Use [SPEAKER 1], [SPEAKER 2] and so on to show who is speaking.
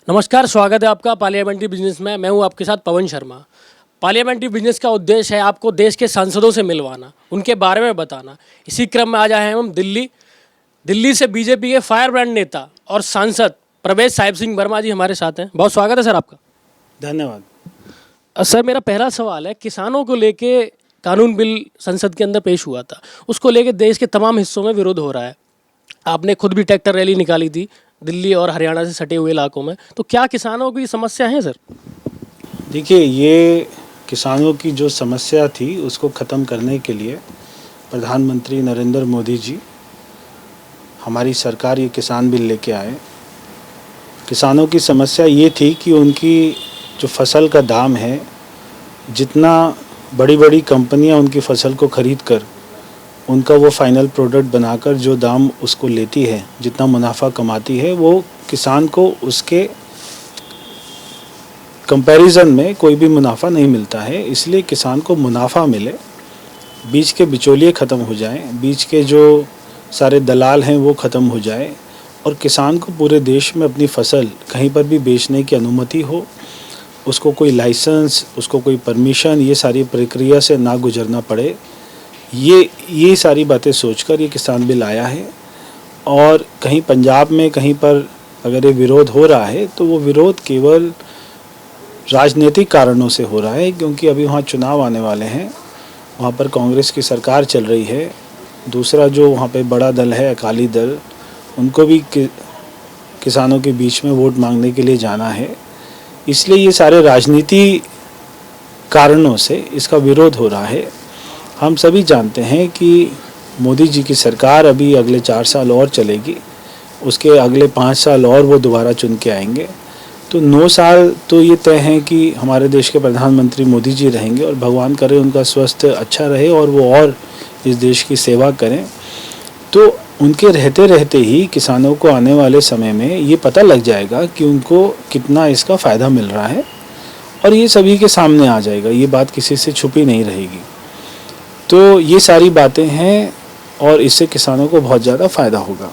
[SPEAKER 1] नमस्कार, स्वागत है आपका पार्लियामेंट्री बिजनेस में। मैं हूं आपके साथ पवन शर्मा। पार्लियामेंट्री बिजनेस का उद्देश्य है आपको देश के सांसदों से मिलवाना, उनके बारे में बताना। इसी क्रम में आज आए हैं हम दिल्ली से बीजेपी के फायर ब्रांड नेता और सांसद प्रवेश साहिब सिंह वर्मा जी हमारे साथ हैं। बहुत स्वागत है सर आपका।
[SPEAKER 2] धन्यवाद।
[SPEAKER 1] सर, मेरा पहला सवाल है, किसानों को लेके कानून बिल संसद के अंदर पेश हुआ था, उसको लेके देश के तमाम हिस्सों में विरोध हो रहा है। आपने खुद भी ट्रैक्टर रैली निकाली थी दिल्ली और हरियाणा से सटे हुए इलाकों में, तो क्या किसानों की समस्या है सर?
[SPEAKER 2] देखिए, ये किसानों की जो समस्या थी उसको ख़त्म करने के लिए प्रधानमंत्री नरेंद्र मोदी जी, हमारी सरकार ये किसान बिल लेके आए। किसानों की समस्या ये थी कि उनकी जो फसल का दाम है, जितना बड़ी बड़ी कंपनियां उनकी फसल को ख़रीद कर उनका वो फाइनल प्रोडक्ट बनाकर जो दाम उसको लेती है, जितना मुनाफा कमाती है, वो किसान को उसके कंपैरिजन में कोई भी मुनाफा नहीं मिलता है। इसलिए किसान को मुनाफा मिले, बीच के बिचौलिए ख़त्म हो जाएं, बीच के जो सारे दलाल हैं वो ख़त्म हो जाए और किसान को पूरे देश में अपनी फसल कहीं पर भी बेचने की अनुमति हो। उसको कोई लाइसेंस, उसको कोई परमिशन, ये सारी प्रक्रिया से ना गुजरना पड़े। ये सारी बातें सोचकर ये किसान बिल आया है। और कहीं पंजाब में कहीं पर अगर ये विरोध हो रहा है तो वो विरोध केवल राजनीतिक कारणों से हो रहा है, क्योंकि अभी वहाँ चुनाव आने वाले हैं, वहाँ पर कांग्रेस की सरकार चल रही है। दूसरा जो वहाँ पे बड़ा दल है अकाली दल, उनको भी किसानों के बीच में वोट मांगने के लिए जाना है। इसलिए ये सारे राजनीति कारणों से इसका विरोध हो रहा है। हम सभी जानते हैं कि मोदी जी की सरकार अभी अगले 4 साल और चलेगी, उसके अगले 5 साल और वो दोबारा चुन के आएंगे, तो 9 साल तो ये तय हैं कि हमारे देश के प्रधानमंत्री मोदी जी रहेंगे। और भगवान करे उनका स्वास्थ्य अच्छा रहे और वो और इस देश की सेवा करें। तो उनके रहते रहते ही किसानों को आने वाले समय में ये पता लग जाएगा कि उनको कितना इसका फ़ायदा मिल रहा है, और ये सभी के सामने आ जाएगा, ये बात किसी से छुपी नहीं रहेगी। तो ये सारी बातें हैं और इससे किसानों को बहुत ज़्यादा फ़ायदा होगा।